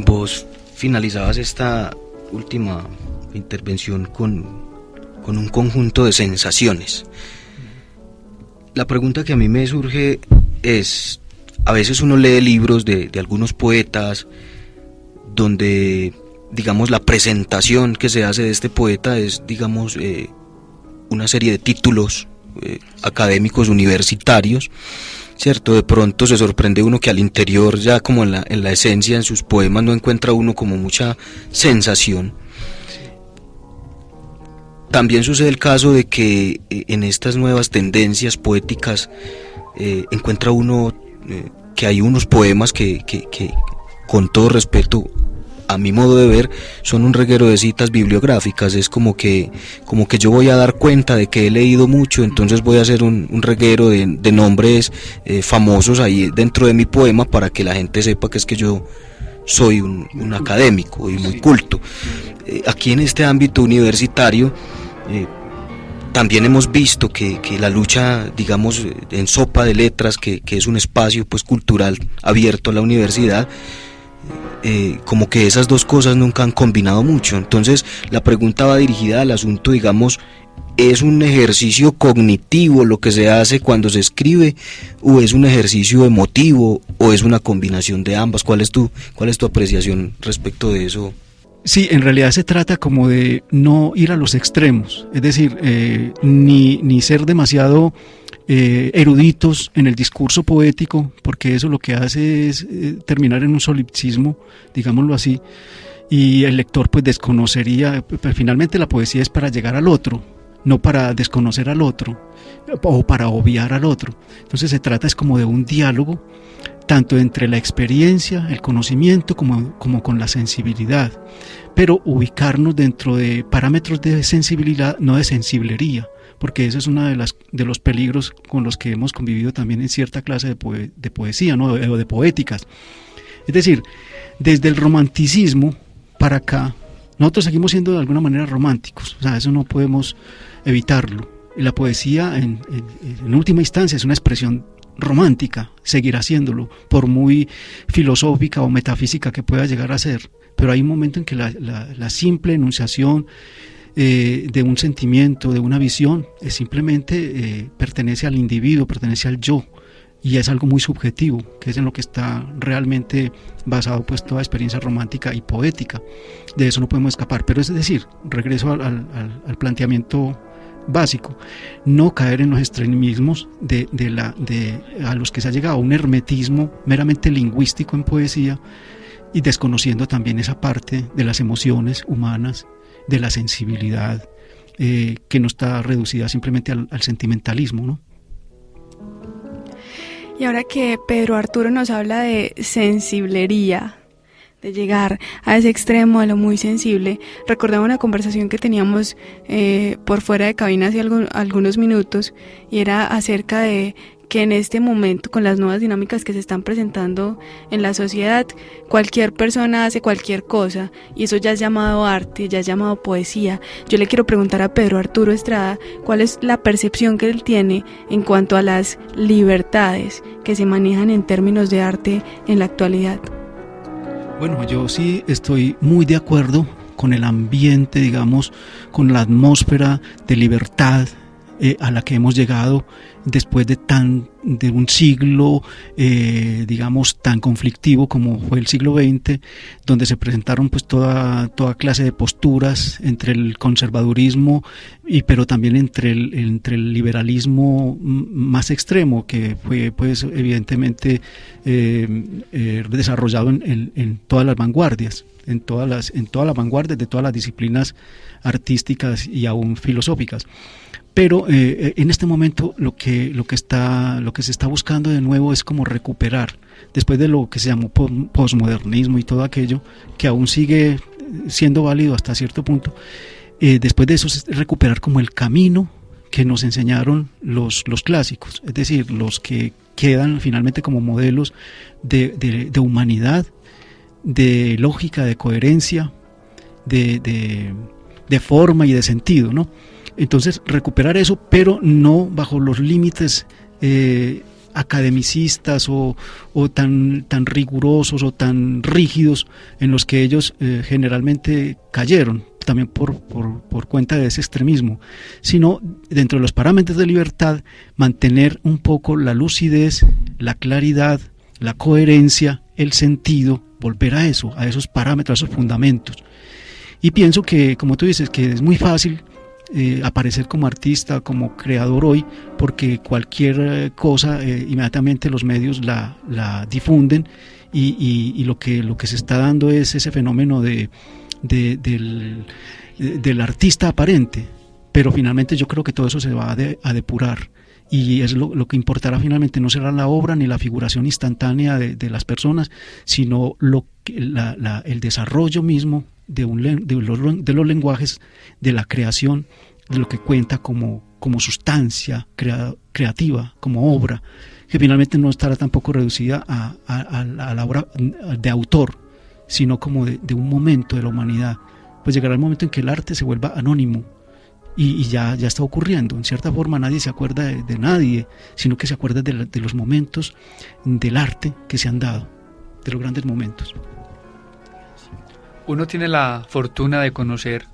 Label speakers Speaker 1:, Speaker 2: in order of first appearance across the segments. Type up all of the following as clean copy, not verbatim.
Speaker 1: Vos finalizabas esta última intervención con un conjunto de sensaciones. La pregunta que a mí me surge es, a veces uno lee libros de algunos poetas donde, digamos, la presentación que se hace de este poeta es, digamos, una serie de títulos académicos universitarios, ¿cierto? De pronto se sorprende uno que al interior, ya como en la esencia, en sus poemas, no encuentra uno como mucha sensación. También sucede el caso de que en estas nuevas tendencias poéticas encuentra uno que hay unos poemas que con todo respeto, a mi modo de ver, son un reguero de citas bibliográficas. Es como que yo voy a dar cuenta de que he leído mucho, entonces voy a hacer un reguero de nombres famosos ahí dentro de mi poema para que la gente sepa que es que yo soy un académico y muy culto. Aquí en este ámbito universitario también hemos visto que la lucha, digamos, en Sopa de Letras, que es un espacio pues cultural abierto a la universidad, como que esas dos cosas nunca han combinado mucho. Entonces la pregunta va dirigida al asunto, digamos, ¿es un ejercicio cognitivo lo que se hace cuando se escribe, o es un ejercicio emotivo, o es una combinación de ambas? ¿Cuál es tu apreciación respecto de eso?
Speaker 2: Sí, en realidad se trata como de no ir a los extremos, es decir, ni ser demasiado eruditos en el discurso poético, porque eso lo que hace es terminar en un solipsismo, digámoslo así, y el lector pues desconocería. Finalmente la poesía es para llegar al otro, no para desconocer al otro o para obviar al otro. Entonces se trata es como de un diálogo tanto entre la experiencia, el conocimiento, como con la sensibilidad, pero ubicarnos dentro de parámetros de sensibilidad, no de sensiblería, porque ese es uno de los peligros con los que hemos convivido también en cierta clase de poesía, ¿no? O de poéticas. Es decir, desde el romanticismo para acá, nosotros seguimos siendo de alguna manera románticos, o sea, eso no podemos evitarlo. Y la poesía, en última instancia, es una expresión romántica, seguirá haciéndolo, por muy filosófica o metafísica que pueda llegar a ser, pero hay un momento en que la simple enunciación de un sentimiento, de una visión, simplemente pertenece al individuo, pertenece al yo, y es algo muy subjetivo, que es en lo que está realmente basado pues toda experiencia romántica y poética. De eso no podemos escapar, pero es decir, regreso al planteamiento básico, no caer en los extremismos a los que se ha llegado, un hermetismo meramente lingüístico en poesía, y desconociendo también esa parte de las emociones humanas, de la sensibilidad, que no está reducida simplemente al sentimentalismo, ¿no?
Speaker 3: Y ahora que Pedro Arturo nos habla de sensiblería, de llegar a ese extremo de lo muy sensible, recordaba una conversación que teníamos por fuera de cabina hace algunos minutos, y era acerca de que en este momento, con las nuevas dinámicas que se están presentando en la sociedad, cualquier persona hace cualquier cosa, y eso ya es llamado arte, ya es llamado poesía. Yo le quiero preguntar a Pedro Arturo Estrada cuál es la percepción que él tiene en cuanto a las libertades que se manejan en términos de arte en la actualidad.
Speaker 2: Bueno, yo sí estoy muy de acuerdo con el ambiente, digamos, con la atmósfera de libertad a la que hemos llegado después de un siglo, digamos, tan conflictivo como fue el siglo XX, donde se presentaron pues toda clase de posturas entre el conservadurismo pero también entre el liberalismo más extremo, que fue pues evidentemente desarrollado en todas las vanguardias, en todas las vanguardias de todas las disciplinas artísticas y aún filosóficas. Pero en este momento lo que se está buscando de nuevo es como recuperar, después de lo que se llamó posmodernismo y todo aquello, que aún sigue siendo válido hasta cierto punto, después de eso es recuperar como el camino que nos enseñaron los clásicos, es decir, los que quedan finalmente como modelos de humanidad, de lógica, de coherencia, de forma y de sentido, ¿no? Entonces recuperar eso, pero no bajo los límites academicistas o tan rigurosos o tan rígidos en los que ellos generalmente cayeron, también por cuenta de ese extremismo, sino dentro de los parámetros de libertad mantener un poco la lucidez, la claridad, la coherencia, el sentido, volver a eso, a esos parámetros, a esos fundamentos. Y pienso que, como tú dices, que es muy fácil aparecer como artista, como creador hoy, porque cualquier cosa inmediatamente los medios la difunden y lo que se está dando es ese fenómeno del artista aparente, pero finalmente yo creo que todo eso se va a depurar, y es lo que importará finalmente no será la obra ni la figuración instantánea de las personas, sino el desarrollo mismo de los lenguajes, de la creación, de lo que cuenta como sustancia creativa, como obra, que finalmente no estará tampoco reducida a la obra de autor, sino como de un momento de la humanidad. Pues llegará el momento en que el arte se vuelva anónimo, y ya está ocurriendo. En cierta forma nadie se acuerda de nadie, sino que se acuerda de los momentos del arte que se han dado, de los grandes momentos.
Speaker 4: Uno tiene la fortuna de conocer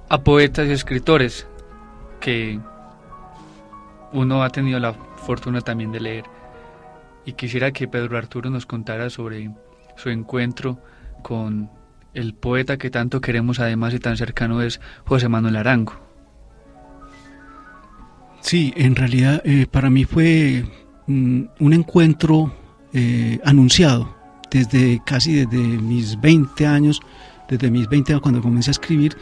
Speaker 4: a poetas y escritores que uno ha tenido la fortuna también de leer, y quisiera que Pedro Arturo nos contara sobre su encuentro con el poeta que tanto queremos además y tan cercano es José Manuel Arango.
Speaker 2: Sí, en realidad para mí fue un encuentro anunciado desde mis 20 años, cuando comencé a escribir,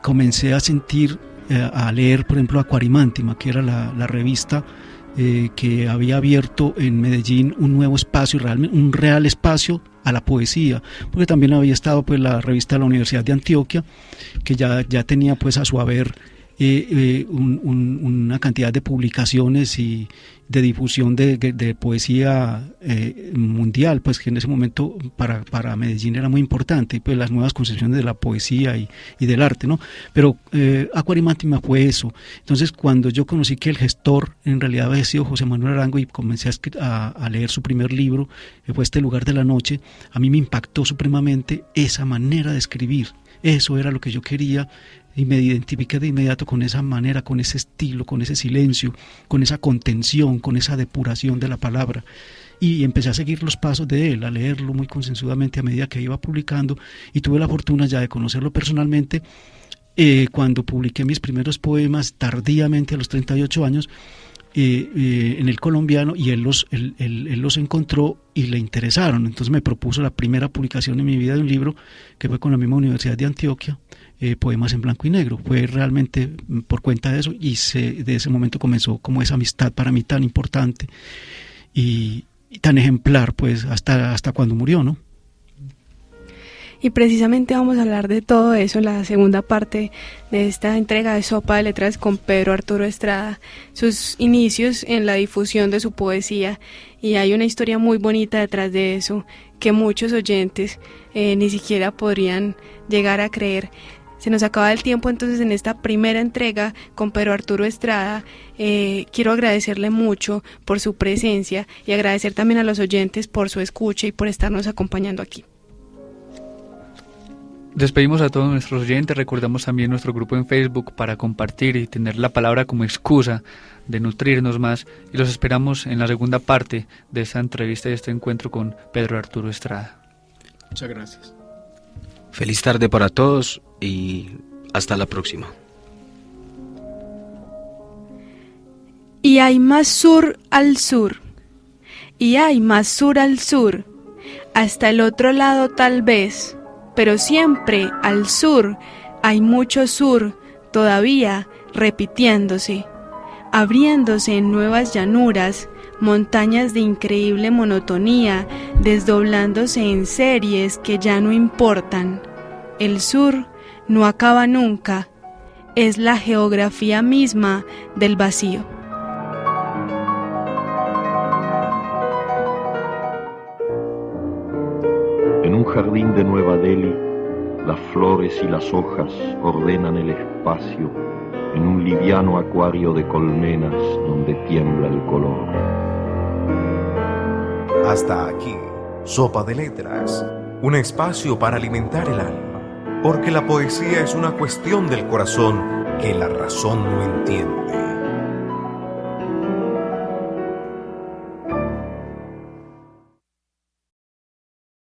Speaker 2: comencé a sentir, a leer, por ejemplo, Aquarimántima, que era la revista que había abierto en Medellín un nuevo espacio, un real espacio a la poesía, porque también había estado pues la revista de la Universidad de Antioquia, que ya tenía pues a su haber una cantidad de publicaciones y de difusión de poesía mundial, pues que en ese momento para Medellín era muy importante, y pues las nuevas concepciones de la poesía y del arte, ¿no? Pero Aquarimántima fue eso. Entonces, cuando yo conocí que el gestor en realidad había sido José Manuel Arango, y comencé a leer su primer libro, que fue Este lugar de la noche, a mí me impactó supremamente esa manera de escribir. Eso era lo que yo quería, y me identifiqué de inmediato con esa manera, con ese estilo, con ese silencio, con esa contención, con esa depuración de la palabra, y empecé a seguir los pasos de él, a leerlo muy concienzudamente a medida que iba publicando, y tuve la fortuna ya de conocerlo personalmente cuando publiqué mis primeros poemas tardíamente a los 38 años en El Colombiano, y él los encontró y le interesaron. Entonces me propuso la primera publicación en mi vida de un libro, que fue con la misma Universidad de Antioquia, Poemas en Blanco y Negro. Fue realmente por cuenta de eso, y de ese momento comenzó como esa amistad para mí tan importante y tan ejemplar, pues hasta cuando murió, ¿no?
Speaker 3: Y precisamente vamos a hablar de todo eso en la segunda parte de esta entrega de Sopa de Letras con Pedro Arturo Estrada, sus inicios en la difusión de su poesía. Y hay una historia muy bonita detrás de eso que muchos oyentes ni siquiera podrían llegar a creer. Se nos acaba el tiempo, entonces en esta primera entrega con Pedro Arturo Estrada quiero agradecerle mucho por su presencia, y agradecer también a los oyentes por su escucha y por estarnos acompañando aquí.
Speaker 4: Despedimos a todos nuestros oyentes. Recordamos también nuestro grupo en Facebook para compartir y tener la palabra como excusa de nutrirnos más, y los esperamos en la segunda parte de esta entrevista y este encuentro con Pedro Arturo Estrada.
Speaker 2: Muchas gracias.
Speaker 1: Feliz tarde para todos y hasta la próxima.
Speaker 3: Y hay más sur al sur, y hay más sur al sur, hasta el otro lado tal vez, pero siempre al sur hay mucho sur todavía repitiéndose, abriéndose en nuevas llanuras, montañas de increíble monotonía, desdoblándose en series que ya no importan. El sur no acaba nunca, es la geografía misma del vacío.
Speaker 5: En un jardín de Nueva Delhi, las flores y las hojas ordenan el espacio en un liviano acuario de colmenas donde tiembla el color.
Speaker 6: Hasta aquí, Sopa de Letras, un espacio para alimentar el alma, porque la poesía es una cuestión del corazón que la razón no entiende.